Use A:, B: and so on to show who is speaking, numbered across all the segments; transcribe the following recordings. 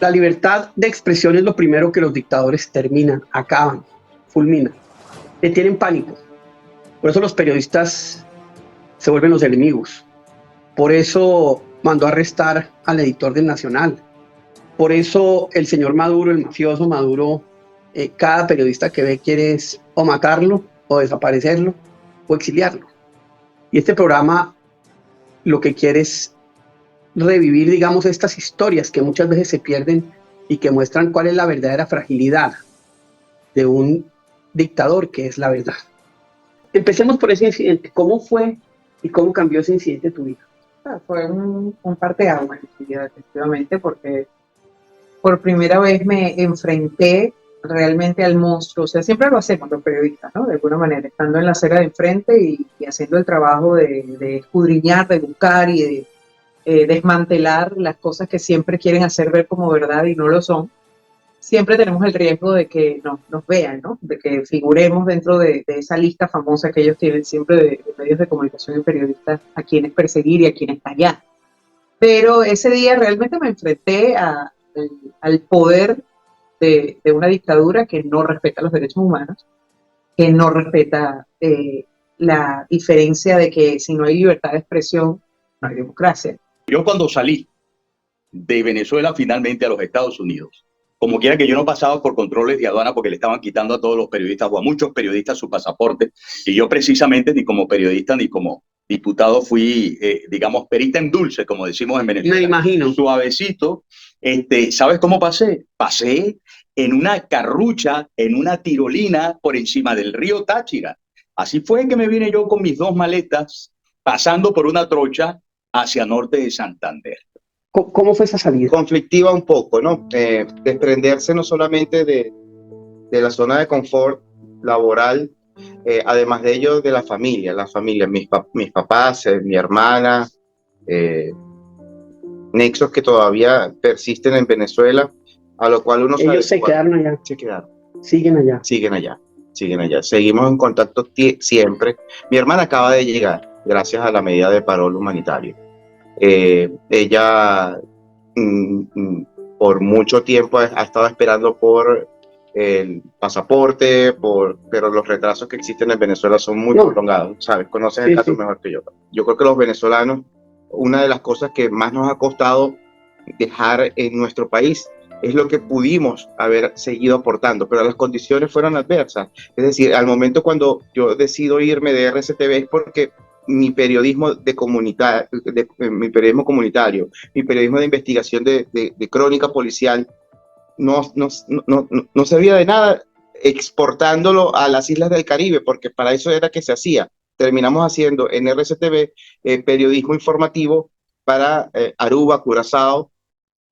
A: La libertad de expresión es lo primero que los dictadores terminan, acaban, fulminan. Le tienen pánico. Por eso los periodistas se vuelven los enemigos. Por eso mandó a arrestar al editor del Nacional. Por eso el señor Maduro, el mafioso Maduro, cada periodista que ve quiere o matarlo, o desaparecerlo, o exiliarlo. Y este programa lo que quiere es revivir, digamos, estas historias que muchas veces se pierden y que muestran cuál es la verdadera fragilidad de un dictador, que es la verdad. Empecemos por ese incidente. ¿Cómo fue y cómo cambió ese incidente tu vida?
B: Fue un parteaguas en mi vida, efectivamente, porque por primera vez me enfrenté realmente al monstruo. O sea, siempre lo hacemos los periodistas, ¿no? De alguna manera, estando en la acera de enfrente y haciendo el trabajo de escudriñar, de buscar y de desmantelar las cosas que siempre quieren hacer ver como verdad y no lo son. Siempre tenemos el riesgo de que nos vean, ¿no? De que figuremos dentro de esa lista famosa que ellos tienen siempre de medios de comunicación y periodistas a quienes perseguir y a quienes callar. Pero ese día realmente me enfrenté al poder de una dictadura que no respeta los derechos humanos, que no respeta la diferencia de que si no hay libertad de expresión, no hay democracia.
C: Yo cuando salí de Venezuela finalmente a los Estados Unidos, como quiera que yo no pasaba por controles de aduana porque le estaban quitando a todos los periodistas o a muchos periodistas su pasaporte, y yo precisamente ni como periodista ni como diputado fui, digamos, perita en dulce, como decimos en Venezuela.
A: Me imagino.
C: Suavecito. ¿Sabes cómo pasé? Pasé en una carrucha, en una tirolina por encima del río Táchira. Así fue que me vine yo con mis 2 maletas, pasando por una trocha hacia norte de Santander.
A: ¿Cómo fue esa salida?
D: Conflictiva un poco, ¿no? Desprenderse no solamente de la zona de confort laboral, además de ello de la familia, mis papás, mi hermana, nexos que todavía persisten en Venezuela, a lo cual uno
A: Ellos se quedaron allá.
D: Se quedaron.
A: Siguen allá.
D: Siguen allá. Seguimos en contacto siempre. Mi hermana acaba de llegar, gracias a la medida de parol humanitario. Ella por mucho tiempo ha estado esperando por el pasaporte, pero los retrasos que existen en Venezuela son muy prolongados, ¿sabes? Conoces el caso mejor que yo. Yo creo que los venezolanos, una de las cosas que más nos ha costado dejar en nuestro país es lo que pudimos haber seguido aportando, pero las condiciones fueron adversas. Es decir, al momento cuando yo decido irme de RCTV es porque mi periodismo mi periodismo comunitario, mi periodismo de investigación de crónica policial no servía de nada exportándolo a las islas del Caribe, porque para eso era que se hacía. Terminamos haciendo en RCTV periodismo informativo para Aruba, Curazao,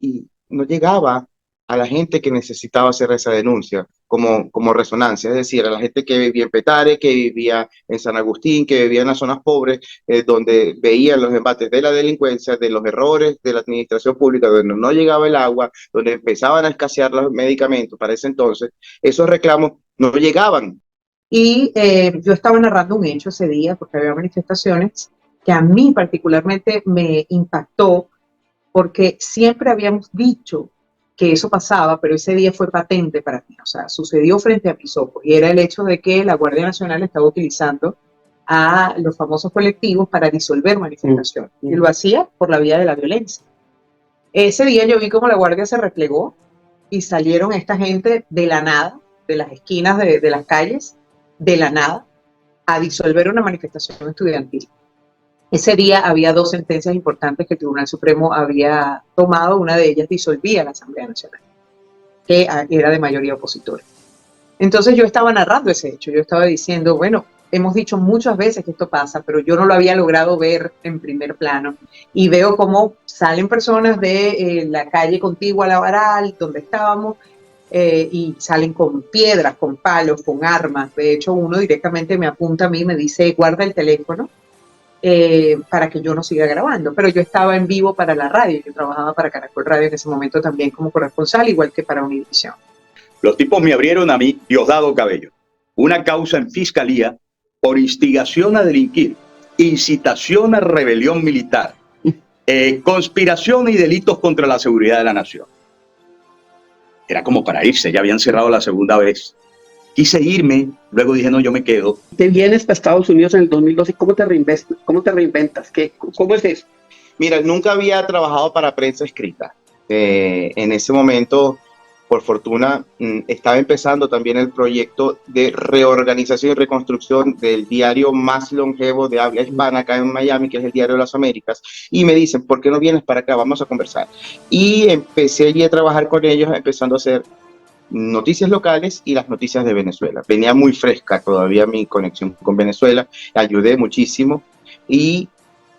D: y no llegaba a la gente que necesitaba hacer esa denuncia como resonancia, es decir, a la gente que vivía en Petare, que vivía en San Agustín, que vivía en las zonas pobres, donde veían los embates de la delincuencia, de los errores de la administración pública, donde no llegaba el agua, donde empezaban a escasear los medicamentos para ese entonces, esos reclamos no llegaban.
B: Y yo estaba narrando un hecho ese día, porque había manifestaciones que a mí particularmente me impactó, porque siempre habíamos dicho que eso pasaba, pero ese día fue patente para mí, o sea, sucedió frente a mis ojos, y era el hecho de que la Guardia Nacional estaba utilizando a los famosos colectivos para disolver manifestaciones, y lo hacía por la vía de la violencia. Ese día yo vi cómo la Guardia se replegó y salieron esta gente de la nada, de las esquinas de las calles, de la nada, a disolver una manifestación estudiantil. Ese día había 2 sentencias importantes que el Tribunal Supremo había tomado. Una de ellas disolvía la Asamblea Nacional, que era de mayoría opositora. Entonces yo estaba narrando ese hecho, yo estaba diciendo, bueno, hemos dicho muchas veces que esto pasa, pero yo no lo había logrado ver en primer plano. Y veo cómo salen personas de la calle contigua a la Baral, donde estábamos, y salen con piedras, con palos, con armas. De hecho, uno directamente me apunta a mí y me dice, guarda el teléfono, para que yo no siga grabando, pero yo estaba en vivo para la radio, yo trabajaba para Caracol Radio en ese momento también como corresponsal, igual que para Univisión.
C: Los tipos me abrieron a mí, Diosdado Cabello, una causa en fiscalía por instigación a delinquir, incitación a rebelión militar, conspiración y delitos contra la seguridad de la nación. era como para irse, ya habían cerrado la segunda vez. Quise irme, luego dije, no, yo me quedo.
A: Te vienes para Estados Unidos en el 2012, ¿cómo te reinventas? ¿Cómo te reinventas? ¿Cómo es eso?
D: Mira, nunca había trabajado para prensa escrita. En ese momento, por fortuna, estaba empezando también el proyecto de reorganización y reconstrucción del diario más longevo de habla hispana acá en Miami, que es el Diario de las Américas, y me dicen, ¿por qué no vienes para acá? Vamos a conversar. Y empecé allí a trabajar con ellos, empezando a hacer noticias locales y las noticias de Venezuela. Venía muy fresca todavía mi conexión con Venezuela, ayudé muchísimo,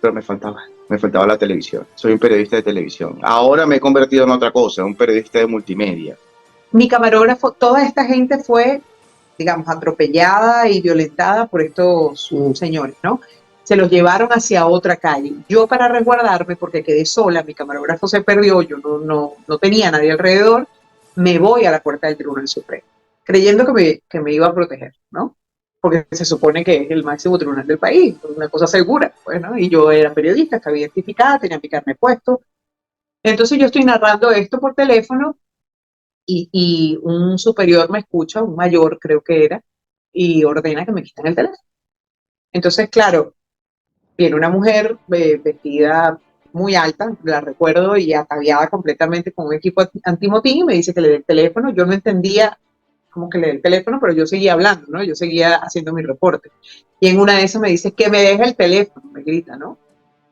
D: pero me faltaba la televisión. Soy un periodista de televisión. Ahora me he convertido en otra cosa, un periodista de multimedia.
B: Mi camarógrafo, toda esta gente fue, digamos, atropellada y violentada por estos señores, ¿no? Se los llevaron hacia otra calle. Yo, para resguardarme, porque quedé sola, mi camarógrafo se perdió, yo no tenía nadie alrededor, me voy a la puerta del Tribunal Supremo, creyendo que me iba a proteger, ¿no? Porque se supone que es el máximo tribunal del país, una cosa segura, pues, ¿no? Y yo era periodista, estaba identificada, tenía mi carnet puesto. Entonces yo estoy narrando esto por teléfono y un superior me escucha, un mayor creo que era, y ordena que me quiten el teléfono. Entonces, claro, viene una mujer vestida muy alta, la recuerdo, y ataviada completamente con un equipo antimotín, y me dice que le dé el teléfono. Yo no entendía cómo que le dé el teléfono, pero yo seguía hablando, ¿no? Yo seguía haciendo mi reporte. Y en una de esas me dice que me deje el teléfono, me grita, ¿no?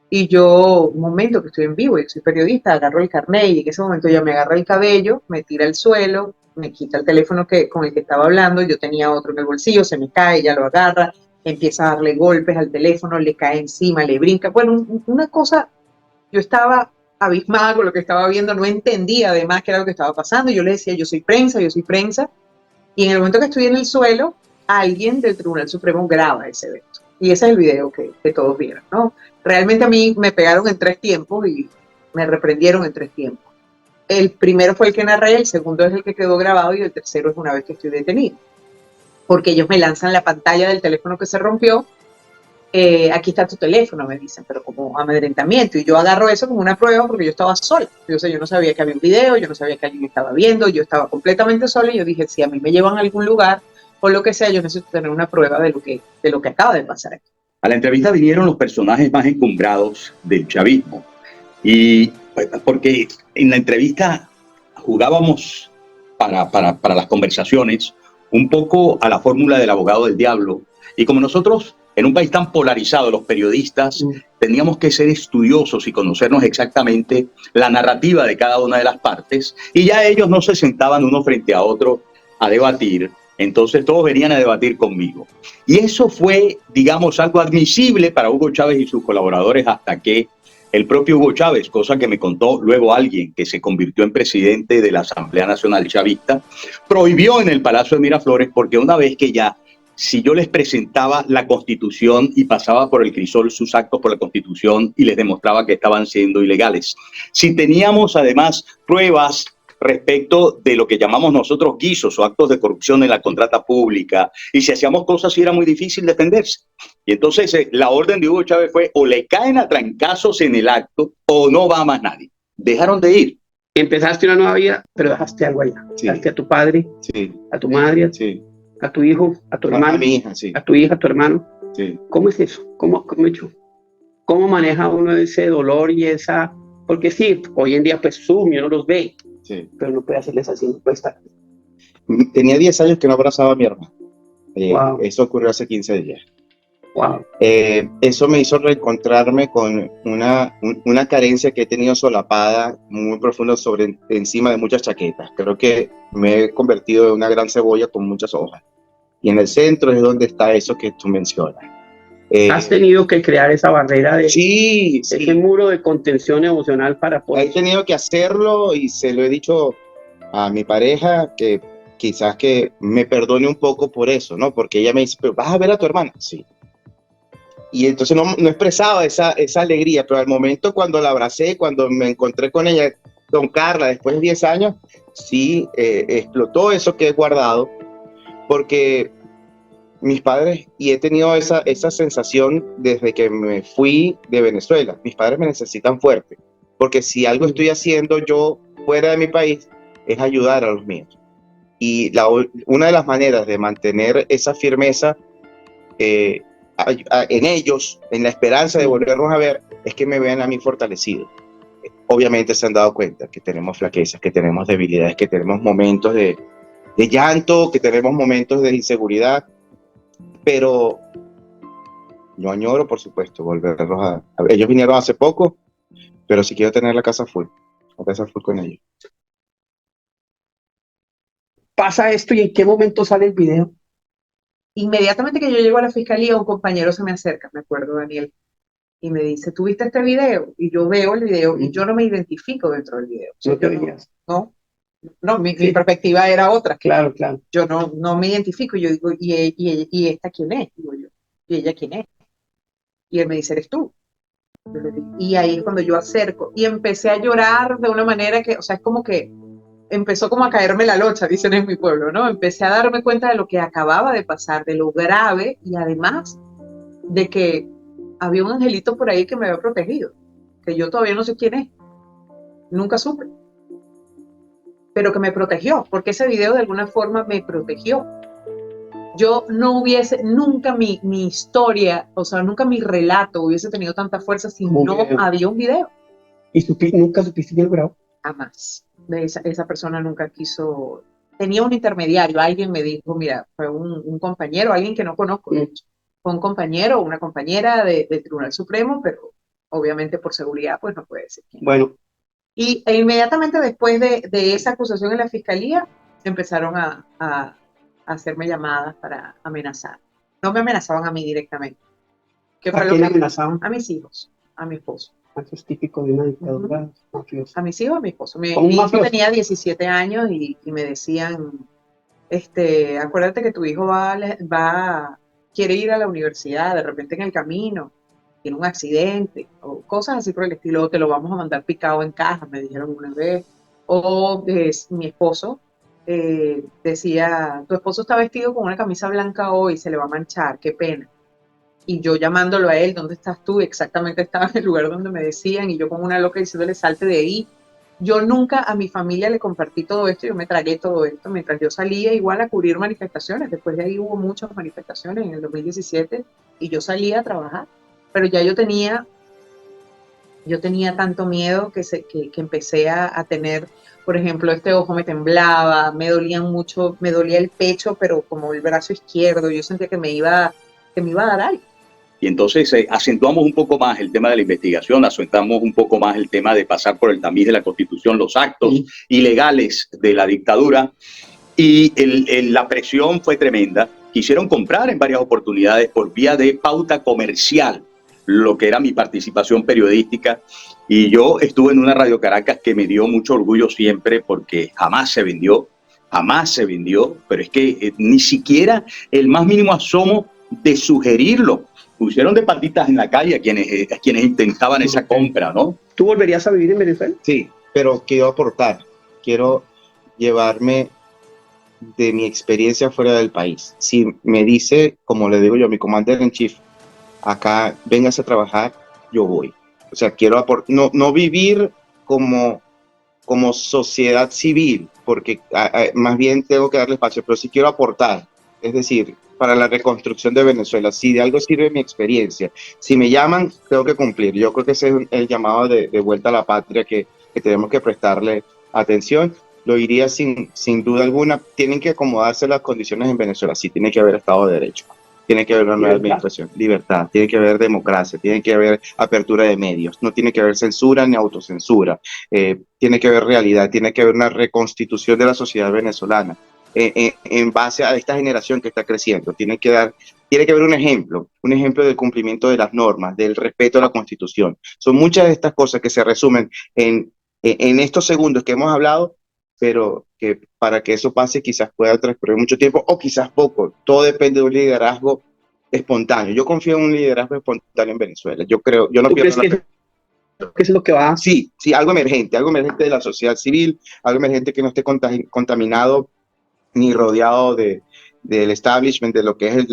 B: Y yo, un momento que estoy en vivo, yo soy periodista, agarro el carnet y en ese momento ella me agarra el cabello, me tira al suelo, me quita el teléfono con el que estaba hablando, yo tenía otro en el bolsillo, se me cae, ella lo agarra, empieza a darle golpes al teléfono, le cae encima, le brinca. Bueno, una cosa, yo estaba abismada con lo que estaba viendo, no entendía además qué era lo que estaba pasando. Yo le decía, yo soy prensa, y en el momento que estoy en el suelo, alguien del Tribunal Supremo graba ese evento. Y ese es el video que todos vieron, ¿no? Realmente a mí me pegaron en 3 tiempos y me reprendieron en 3 tiempos. El primero fue el que narré, el segundo es el que quedó grabado y el tercero es una vez que estoy detenido. Porque ellos me lanzan la pantalla del teléfono que se rompió. Aquí está tu teléfono, me dicen, pero como amedrentamiento. Y yo agarro eso como una prueba porque yo estaba sola. Yo no sabía que había un video, yo no sabía que alguien me estaba viendo, yo estaba completamente sola y yo dije, si a mí me llevan a algún lugar o lo que sea, yo necesito tener una prueba de lo que acaba de pasar aquí.
C: A la entrevista vinieron los personajes más encumbrados del chavismo. Y porque en la entrevista jugábamos para las conversaciones un poco a la fórmula del abogado del diablo. Y como nosotros, en un país tan polarizado, los periodistas teníamos que ser estudiosos y conocernos exactamente la narrativa de cada una de las partes. Y ya ellos no se sentaban uno frente a otro a debatir. Entonces todos venían a debatir conmigo. Y eso fue, digamos, algo admisible para Hugo Chávez y sus colaboradores hasta que el propio Hugo Chávez, cosa que me contó luego alguien que se convirtió en presidente de la Asamblea Nacional Chavista, prohibió en el Palacio de Miraflores, porque una vez que ya, si yo les presentaba la Constitución y pasaba por el crisol sus actos por la Constitución y les demostraba que estaban siendo ilegales, si teníamos además pruebas respecto de lo que llamamos nosotros guisos o actos de corrupción en la contrata pública, y si hacíamos cosas así era muy difícil defenderse. Y entonces la orden de Hugo Chávez fue o le caen a trancazos en el acto o no va más nadie. Dejaron de ir.
A: Empezaste una nueva vida, pero dejaste algo allá.
D: Sí.
A: Dejaste a tu padre,
D: Sí.
A: a tu madre,
D: Sí.
A: a tu hijo, a tu hermano,
D: A mi hija, sí.
A: a tu hija, a tu hermano.
D: Sí.
A: ¿Cómo es eso? ¿Cómo maneja uno ese dolor y esa...? Porque sí, hoy en día pues Zoom, uno los ve,
D: Sí.
A: pero no puede hacerles así, no puede estar.
D: Tenía 10 años que no abrazaba a mi hermano.
A: Wow.
D: Eso ocurrió hace 15 días.
A: Wow.
D: Eso me hizo reencontrarme con una carencia que he tenido solapada muy profunda encima de muchas chaquetas. Creo que me he convertido en una gran cebolla con muchas hojas. Y en el centro es donde está eso que tú mencionas.
A: Has tenido que crear esa barrera de
D: Sí,
A: ese
D: sí.
A: muro de contención emocional para poder...
D: He tenido que hacerlo y se lo he dicho a mi pareja, que quizás que me perdone un poco por eso, ¿no? Porque ella me dice, pero ¿vas a ver a tu hermana? Sí. Y entonces no expresaba esa alegría, pero al momento cuando la abracé, cuando me encontré con ella, con Carla, después de 10 años, sí explotó eso que he guardado, porque mis padres, y he tenido esa sensación desde que me fui de Venezuela, mis padres me necesitan fuerte, porque si algo estoy haciendo yo fuera de mi país, es ayudar a los míos. Y una de las maneras de mantener esa firmeza en ellos, en la esperanza de volvernos a ver, es que me vean a mí fortalecido. Obviamente se han dado cuenta que tenemos flaquezas, que tenemos debilidades, que tenemos momentos de llanto, que tenemos momentos de inseguridad, pero yo añoro, por supuesto, volverlos a ver. Ellos vinieron hace poco, pero sí quiero tener la casa full con ellos.
A: Pasa esto y en qué momento sale el video.
B: Inmediatamente que yo llego a la fiscalía, un compañero se me acerca, me acuerdo, Daniel, y me dice, ¿tú viste este video? Y yo veo el video y yo no me identifico dentro del video. O sea,
A: No te veías.
B: No, mi perspectiva era otra.
A: Claro, claro.
B: Yo no me identifico. Y yo digo, ¿y esta quién es? Digo yo, ¿y ella quién es? Y él me dice, ¿eres tú? Y ahí es cuando yo acerco y empecé a llorar de una manera que, o sea, es como que empezó como a caerme la locha, dicen en mi pueblo, ¿no? Empecé a darme cuenta de lo que acababa de pasar, de lo grave y además de que había un angelito por ahí que me había protegido, que yo todavía no sé quién es, nunca supe, pero que me protegió, porque ese video de alguna forma me protegió. Yo no hubiese, nunca mi historia, o sea, nunca mi relato hubiese tenido tanta fuerza si no había un video.
A: ¿Y nunca supiste quién lo grabó?
B: Jamás. Esa persona nunca quiso, tenía un intermediario, alguien me dijo, mira, fue un compañero, alguien que no conozco, de hecho, fue un compañero o una compañera del Tribunal Supremo, pero obviamente por seguridad pues no puede decir quién.
A: Bueno.
B: E inmediatamente después de esa acusación en la fiscalía, empezaron a hacerme llamadas para amenazar. No me amenazaban a mí directamente.
A: ¿A quién amenazaban?
B: A mis hijos, a mi esposo.
A: Eso es típico de una dictadura mafiosa.
B: A mis hijos, a mi esposo. Mi hijo tenía 17 años y me decían, acuérdate que tu hijo quiere ir a la universidad, de repente en el camino tiene un accidente, o cosas así por el estilo, o te lo vamos a mandar picado en caja, me dijeron una vez. O mi esposo decía, tu esposo está vestido con una camisa blanca hoy, se le va a manchar, qué pena. Y yo llamándolo a él, ¿dónde estás tú? Exactamente estaba en el lugar donde me decían, y yo como una loca diciéndole, salte de ahí. Yo nunca a mi familia le compartí todo esto, yo me tragué todo esto mientras yo salía igual a cubrir manifestaciones. Después de ahí hubo muchas manifestaciones en el 2017 y yo salía a trabajar, pero ya yo tenía tanto miedo que empecé a tener, por ejemplo, este ojo me temblaba, me dolía mucho, me dolía el pecho, pero como el brazo izquierdo, yo sentía que me iba a dar algo.
C: Y entonces acentuamos un poco más el tema de la investigación, acentuamos un poco más el tema de pasar por el tamiz de la Constitución, los actos ilegales de la dictadura, y la presión fue tremenda. Quisieron comprar en varias oportunidades por vía de pauta comercial lo que era mi participación periodística, y yo estuve en una Radio Caracas que me dio mucho orgullo siempre porque jamás se vendió, pero es que ni siquiera el más mínimo asomo de sugerirlo. Pusieron de patitas en la calle a quienes intentaban esa compra, ¿no?
A: ¿Tú volverías a vivir en Venezuela?
D: Sí, pero quiero aportar, quiero llevarme de mi experiencia fuera del país. Si me dice, como le digo yo, mi commander in chief, acá véngase a trabajar, yo voy. O sea, quiero aportar, no vivir como sociedad civil, porque más bien tengo que darle espacio, pero sí quiero aportar, es decir, para la reconstrucción de Venezuela. Si de algo sirve mi experiencia, si me llaman, tengo que cumplir. Yo creo que ese es el llamado de vuelta a la patria que tenemos que prestarle atención. Lo diría sin duda alguna. Tienen que acomodarse las condiciones en Venezuela. Sí, tiene que haber Estado de Derecho, tiene que haber una nueva administración, libertad, tiene que haber democracia, tiene que haber apertura de medios, no tiene que haber censura ni autocensura, tiene que haber realidad, tiene que haber una reconstitución de la sociedad venezolana en base a esta generación que está creciendo. Tiene que haber un ejemplo del cumplimiento de las normas, del respeto a la Constitución. Son muchas de estas cosas que se resumen en estos segundos que hemos hablado, pero que para que eso pase quizás pueda transcurrir mucho tiempo o quizás poco. Todo depende de un liderazgo espontáneo. Yo confío en un liderazgo espontáneo en Venezuela. Yo no pierdo
A: ¿Qué es lo que va?
D: Sí, algo emergente de la sociedad civil, algo emergente que no esté contaminado ni rodeado del establishment, de lo que es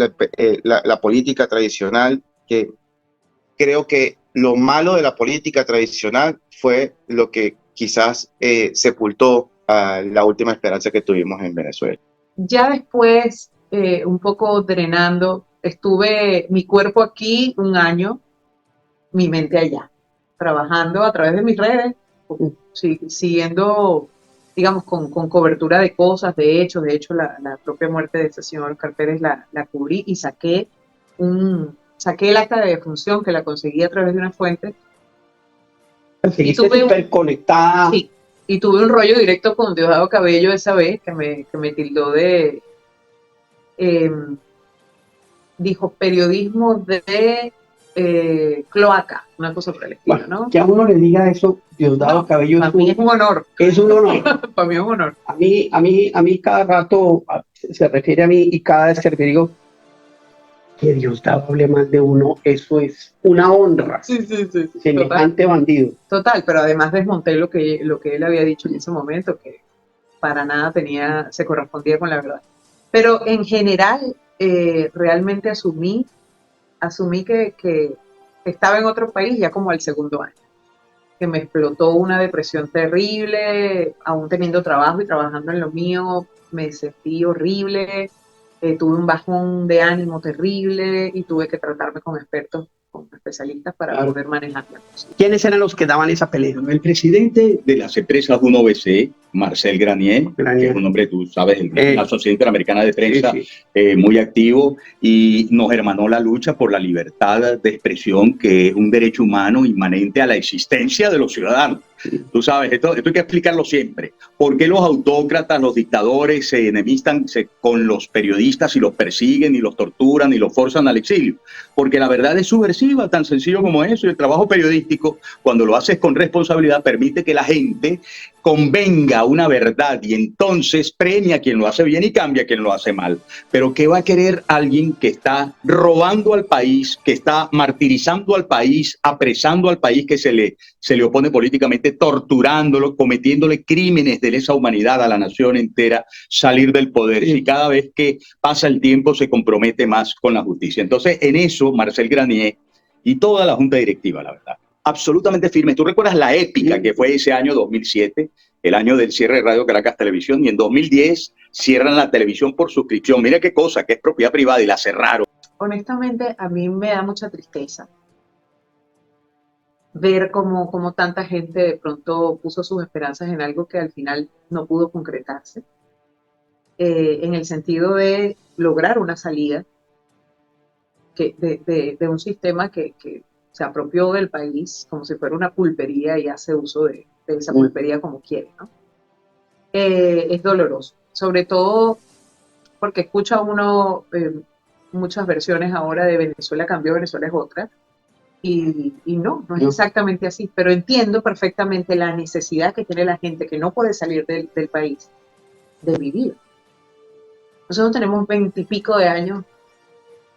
D: la política tradicional, que creo que lo malo de la política tradicional fue lo que quizás sepultó la última esperanza que tuvimos en Venezuela.
B: Ya después, un poco drenando, estuve mi cuerpo aquí un año, mi mente allá, trabajando a través de mis redes, siguiendo, digamos, con cobertura de cosas, de hecho, la propia muerte de ese señor Oscar Pérez la cubrí y saqué el acta de defunción que la conseguí a través de una fuente.
A: Seguiste súper conectada.
B: Sí, y tuve un rollo directo con Diosdado Cabello esa vez, que me tildó de... dijo periodismo de cloaca, una cosa por el estilo,
A: Bueno,
B: ¿no?
A: que a uno le diga eso, Diosdado Cabello,
B: para mí es un honor.
A: Es un honor.
B: Para mí es un honor.
A: A mí cada rato se refiere a mí y cada vez que le digo que Diosdado hable mal de uno, eso es una honra.
B: Sí.
A: Semejante bandido.
B: Total, pero además desmonté lo que él había dicho en ese momento, que para nada se correspondía con la verdad. Pero en general, realmente asumí que estaba en otro país ya como al segundo año, que me explotó una depresión terrible, aún teniendo trabajo y trabajando en lo mío, me sentí horrible, tuve un bajón de ánimo terrible y tuve que tratarme con expertos, con especialistas para poder manejarla.
A: ¿Quiénes eran los que daban esa pelea?
C: El presidente de las empresas 1BC, Marcel Granier, que es un hombre, tú sabes, la Asociación Interamericana de Prensa, muy activo, y nos hermanó la lucha por la libertad de expresión, que es un derecho humano inmanente a la existencia de los ciudadanos. Tú sabes, esto hay que explicarlo siempre. ¿Por qué los autócratas, los dictadores se enemistan con los periodistas y los persiguen y los torturan y los forzan al exilio? Porque la verdad es subversiva, tan sencillo como eso. Y el trabajo periodístico, cuando lo haces con responsabilidad, permite que la gente convenga una verdad y entonces premia a quien lo hace bien y cambia a quien lo hace mal. Pero ¿qué va a querer alguien que está robando al país, que está martirizando al país, apresando al país, que se le opone políticamente, torturándolo, cometiéndole crímenes de lesa humanidad a la nación entera, salir del poder? Y cada vez que pasa el tiempo se compromete más con la justicia. Entonces, en eso, Marcel Granier y toda la junta directiva, la verdad, absolutamente firme. ¿Tú recuerdas la épica que fue ese año 2007, el año del cierre de Radio Caracas Televisión? Y en 2010 cierran la televisión por suscripción. Mira qué cosa, que es propiedad privada, y la cerraron.
B: Honestamente, a mí me da mucha tristeza ver cómo tanta gente de pronto puso sus esperanzas en algo que al final no pudo concretarse, en el sentido de lograr una salida de un sistema que se apropió del país como si fuera una pulpería y hace uso de esa pulpería como quiere, ¿no? Es doloroso, sobre todo porque escucha uno muchas versiones ahora de Venezuela cambió, Venezuela es otra, y no es exactamente así, pero entiendo perfectamente la necesidad que tiene la gente que no puede salir del país de vivir. Nosotros tenemos 20 y pico de años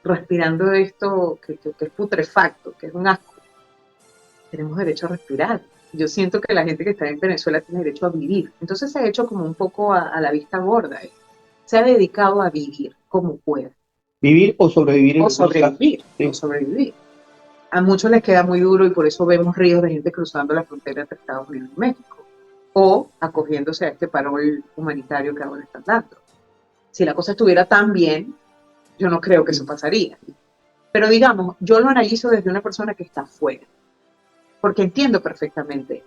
B: respirando esto que es putrefacto, que es un asco. Tenemos derecho a respirar. Yo siento que la gente que está en Venezuela tiene derecho a vivir. Entonces se ha hecho como un poco a la vista gorda. Se ha dedicado a vivir como pueda.
A: ¿Vivir o sobrevivir?
B: O sobrevivir. A muchos les queda muy duro y por eso vemos ríos de gente cruzando la frontera entre Estados Unidos y México. O acogiéndose a este parol humanitario que ahora están dando. Si la cosa estuviera tan bien, yo no creo que eso pasaría. Pero digamos, yo lo analizo desde una persona que está afuera. Porque entiendo perfectamente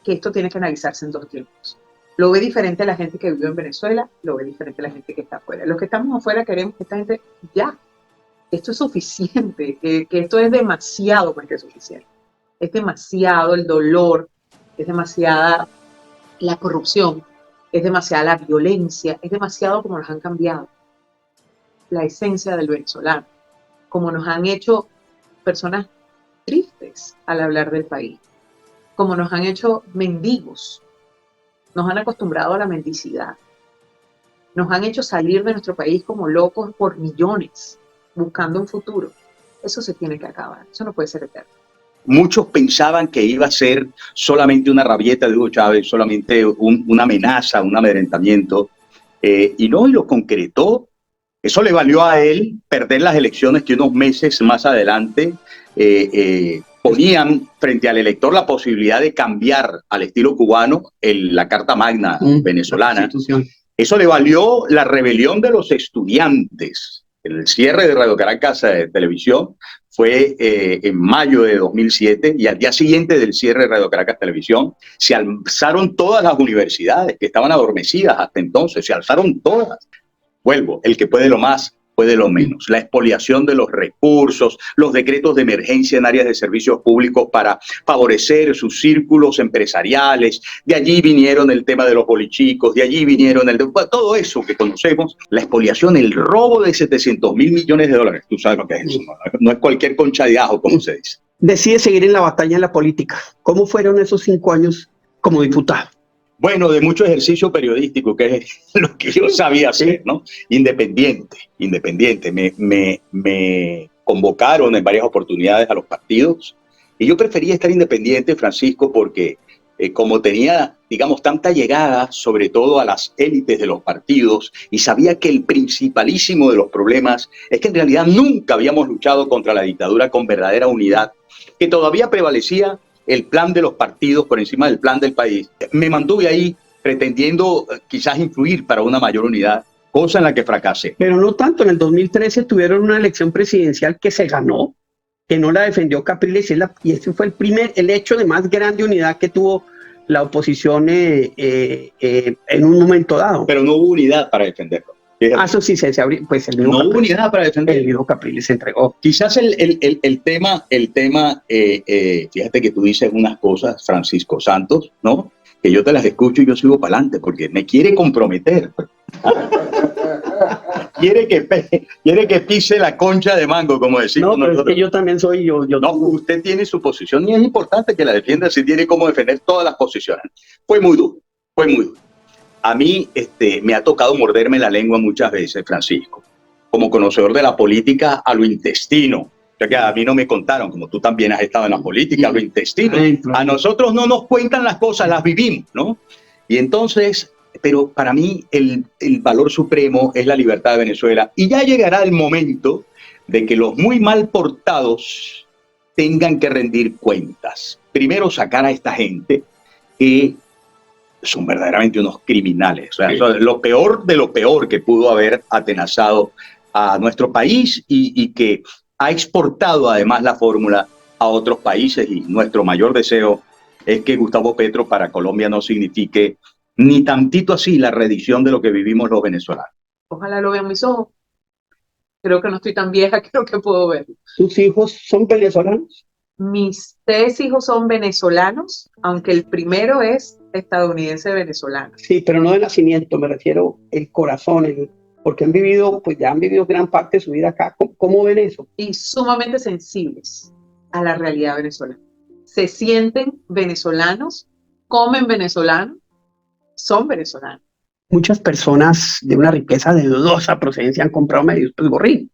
B: que esto tiene que analizarse en dos tiempos. Lo ve diferente a la gente que vive en Venezuela, lo ve diferente a la gente que está afuera. Los que estamos afuera queremos que esta gente, ya, esto es suficiente, que esto es demasiado más que suficiente. Es demasiado el dolor, es demasiada la corrupción, es demasiada la violencia, es demasiado como nos han cambiado la esencia del venezolano, como nos han hecho personas tristes al hablar del país, como nos han hecho mendigos, nos han acostumbrado a la mendicidad, nos han hecho salir de nuestro país como locos por millones, buscando un futuro. Eso se tiene que acabar, eso no puede ser eterno.
C: Muchos pensaban que iba a ser solamente una rabieta de Hugo Chávez, solamente una amenaza, un amedrentamiento, y no, y lo concretó. Eso le valió a él perder las elecciones que unos meses más adelante ponían frente al elector la posibilidad de cambiar al estilo cubano la Carta Magna venezolana. Eso le valió la rebelión de los estudiantes. El cierre de Radio Caracas Televisión fue en mayo de 2007 y al día siguiente del cierre de Radio Caracas Televisión se alzaron todas las universidades que estaban adormecidas hasta entonces, se alzaron todas. Vuelvo, el que puede lo más, puede lo menos. La expoliación de los recursos, los decretos de emergencia en áreas de servicios públicos para favorecer sus círculos empresariales. De allí vinieron el tema de los bolichicos, de allí vinieron todo eso que conocemos, la expoliación, el robo de 700.000 millones de dólares. Tú sabes lo que es eso, no es cualquier concha de ajo, como se dice.
A: Decide seguir en la batalla en la política. ¿Cómo fueron esos 5 años como diputado?
C: Bueno, de mucho ejercicio periodístico, que es lo que yo sabía hacer, ¿no? Independiente. Me convocaron en varias oportunidades a los partidos y yo prefería estar independiente, Francisco, porque como tenía, digamos, tanta llegada, sobre todo a las élites de los partidos, y sabía que el principalísimo de los problemas es que en realidad nunca habíamos luchado contra la dictadura con verdadera unidad, que todavía prevalecía el plan de los partidos por encima del plan del país. Me mantuve ahí pretendiendo quizás influir para una mayor unidad, cosa en la que fracasé.
A: Pero no tanto, en el 2013 tuvieron una elección presidencial que se ganó, que no la defendió Capriles, y ese fue el hecho de más grande unidad que tuvo la oposición en un momento dado.
C: Pero no hubo unidad para defenderlo.
A: Eso sí se abrió, pues el mismo
C: no hubo unidad para defenderlo.
A: El mismo Capriles se entregó.
C: Quizás el tema, fíjate que tú dices unas cosas, Francisco Santos, ¿no? Que yo te las escucho y yo sigo para adelante, porque me quiere comprometer. quiere que pise la concha de mango, como decimos.
A: No, pero es que yo también soy yo.
C: No, usted tiene su posición y es importante que la defienda, si tiene cómo defender todas las posiciones. Fue muy duro. A mí me ha tocado morderme la lengua muchas veces, Francisco, como conocedor de la política, a lo intestino. O sea que a mí no me contaron, como tú también has estado en la política, a lo intestino. A nosotros no nos cuentan las cosas, las vivimos, ¿no? Y entonces, pero para mí el valor supremo es la libertad de Venezuela. Y ya llegará el momento de que los muy mal portados tengan que rendir cuentas. Primero sacar a esta gente que son verdaderamente unos criminales. O sea, eso es lo peor de lo peor que pudo haber atenazado a nuestro país y que ha exportado además la fórmula a otros países, y nuestro mayor deseo es que Gustavo Petro para Colombia no signifique ni tantito así la reedición de lo que vivimos los venezolanos.
B: Ojalá lo vean mis ojos. Creo que no estoy tan vieja, creo que puedo verlo.
A: ¿Tus hijos son venezolanos?
B: Mis 3 hijos son venezolanos, aunque el primero es estadounidense venezolano.
A: Sí, pero no de nacimiento, me refiero el corazón, porque han vivido gran parte de su vida acá. ¿Cómo ven eso?
B: Y sumamente sensibles a la realidad venezolana. Se sienten venezolanos, comen venezolano, son venezolanos.
A: Muchas personas de una riqueza de dudosa procedencia han comprado medios, pues Gorrín.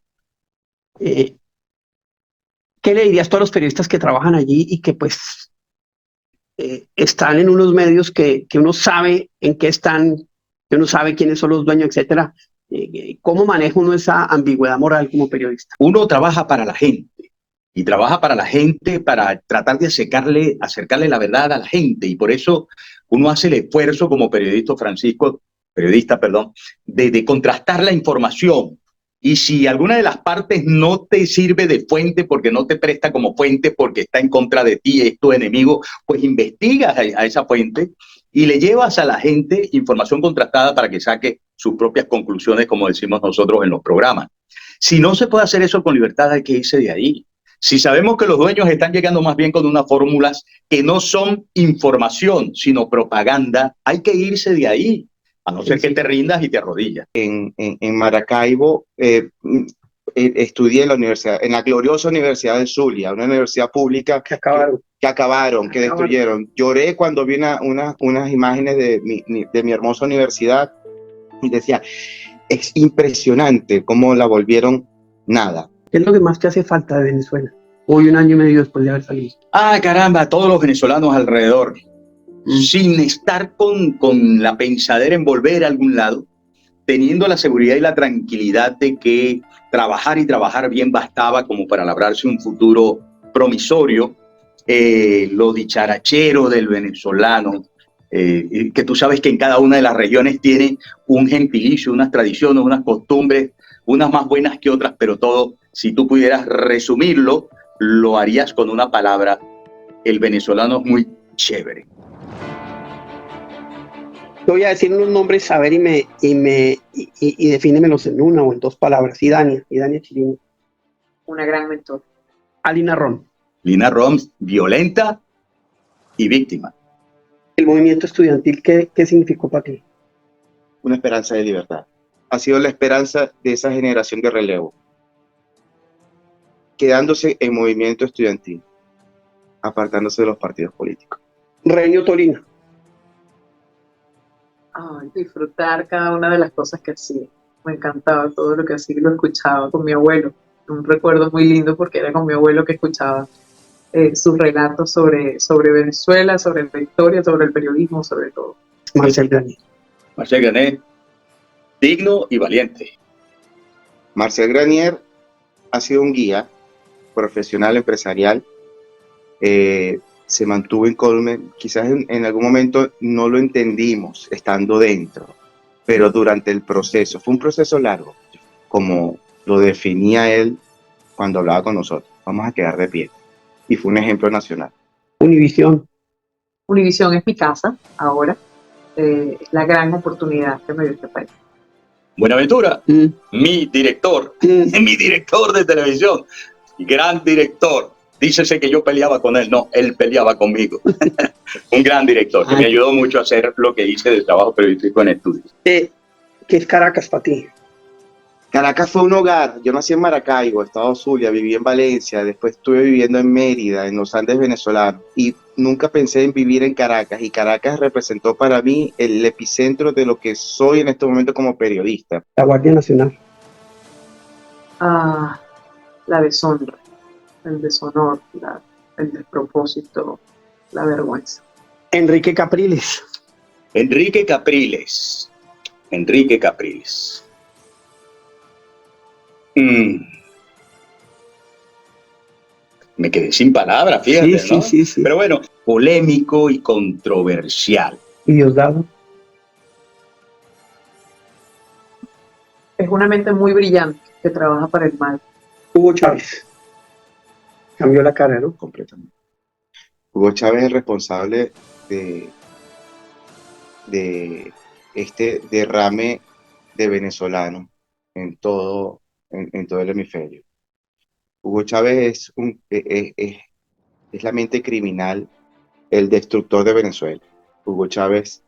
A: ¿Qué le dirías a todos los periodistas que trabajan allí y que pues están en unos medios que uno sabe en qué están, que uno sabe quiénes son los dueños, etcétera? ¿Cómo maneja uno esa ambigüedad moral como periodista?
C: Uno trabaja para la gente y trabaja para la gente para tratar de acercarle la verdad a la gente, y por eso uno hace el esfuerzo como periodista, de contrastar la información. Y si alguna de las partes no te sirve de fuente porque no te presta como fuente, porque está en contra de ti, es tu enemigo, pues investigas a esa fuente y le llevas a la gente información contrastada para que saque sus propias conclusiones, como decimos nosotros en los programas. Si no se puede hacer eso con libertad, hay que irse de ahí. Si sabemos que los dueños están llegando más bien con unas fórmulas que no son información, sino propaganda, hay que irse de ahí. A no ser que te rindas y te arrodillas.
D: En Maracaibo estudié en la gloriosa Universidad de Zulia, una universidad pública que destruyeron. Lloré cuando vi unas imágenes de mi hermosa universidad y decía, es impresionante cómo la volvieron nada.
A: ¿Qué es lo que más te hace falta de Venezuela? Hoy, 1 año y medio después de haber salido.
C: Caramba, todos los venezolanos alrededor. Sin estar con la pensadera en volver a algún lado, teniendo la seguridad y la tranquilidad de que trabajar y trabajar bien bastaba como para labrarse un futuro promisorio, lo dicharachero del venezolano, que tú sabes que en cada una de las regiones tiene un gentilicio, unas tradiciones, unas costumbres, unas más buenas que otras, pero todo, si tú pudieras resumirlo, lo harías con una palabra: el venezolano es muy chévere.
A: Te voy a decir unos nombres, a ver, y defínemelos en una o en dos palabras. Idania Chirino.
B: Una gran mentora.
A: Alina Ron.
C: Lina Roms, violenta y víctima.
A: El movimiento estudiantil, ¿qué significó para ti?
D: Una esperanza de libertad. Ha sido la esperanza de esa generación de relevo, quedándose en movimiento estudiantil, apartándose de los partidos políticos.
A: Renio Tolina.
B: Ay, disfrutar cada una de las cosas que hacía. Me encantaba todo lo que hacía y lo escuchaba con mi abuelo. Un recuerdo muy lindo porque era con mi abuelo que escuchaba sus relatos sobre Venezuela, sobre la historia, sobre el periodismo, sobre todo.
A: Marcel Granier.
C: Marcel Granier, digno y valiente.
D: Marcel Granier ha sido un guía profesional, empresarial. Se mantuvo incólume. Quizás en algún momento no lo entendimos estando dentro, pero durante el proceso, fue un proceso largo, como lo definía él cuando hablaba con nosotros: vamos a quedar de pie. Y fue un ejemplo nacional.
A: Univisión.
B: Univisión es mi casa ahora, es la gran oportunidad que me dio este país.
C: Buenaventura, mi director de televisión, gran director. Dícese que yo peleaba con él, no, él peleaba conmigo. Un gran director que me ayudó mucho a hacer lo que hice de trabajo periodístico en estudios.
A: ¿Qué es Caracas para ti?
D: Caracas fue un hogar. Yo nací en Maracaibo, estado Zulia, viví en Valencia, después estuve viviendo en Mérida, en los Andes venezolanos, y nunca pensé en vivir en Caracas, y Caracas representó para mí el epicentro de lo que soy en este momento como periodista.
A: La Guardia Nacional.
B: La deshonra, el deshonor, el despropósito, la vergüenza.
A: Enrique Capriles.
C: Enrique Capriles. Me quedé sin palabras, fíjate,
A: Sí,
C: ¿no?
A: sí.
C: Pero bueno, polémico y controversial.
A: ¿Y Diosdado?
B: Es una mente muy brillante que trabaja para el mal.
A: Hugo Chávez. Cambió la cara, ¿no?
D: Completamente. Hugo Chávez es responsable de este derrame de venezolanos en todo el hemisferio. Hugo Chávez es la mente criminal, el destructor de Venezuela. Hugo Chávez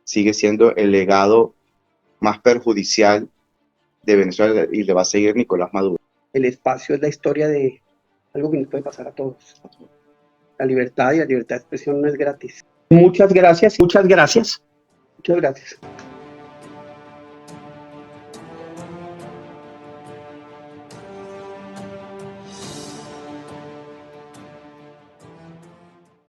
D: sigue siendo el legado más perjudicial de Venezuela, y le va a seguir Nicolás Maduro.
A: El espacio es la historia de algo que nos puede pasar a todos. La libertad y la libertad de expresión no es gratis. Muchas gracias.